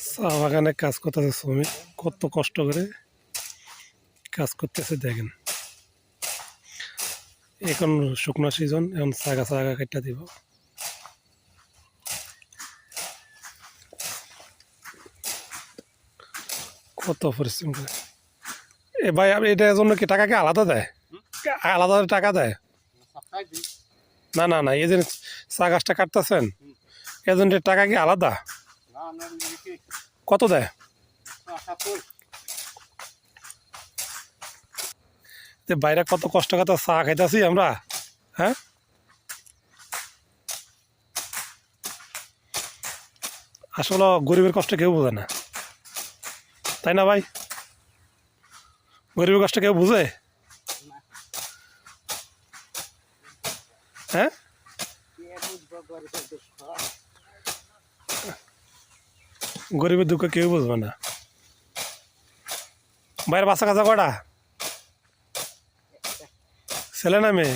চা বাগানে কাজ করতেছে শ্রমিক, কত কষ্ট করে কাজ করতেছে দেখেন। এখন শুকনো সিজন, এখন চাগা চাগা কেটে দিব। কত পরিশ্রম করে এ ভাই, আপনি এটার জন্য কি টাকা কি আলাদা দেয়? আলাদা টাকা দেয়? না না না, এই যে চা গাছটা কাটতেছেন, এর জন্য টাকা কি আলাদা? কত দেয়? বাইরে কত কষ্ট করে চা খাইতেছি আমরা। হ্যাঁ, আসলে গরিবের কষ্ট কেউ বোঝে না, তাই না ভাই? গরিবের কষ্ট কেউ বুঝে? হ্যাঁ, গরিবের দুঃখ কেউ বুঝবে না। বাইরে বাচ্চা কাচ্চা কটা? ছেলে না মেয়ে?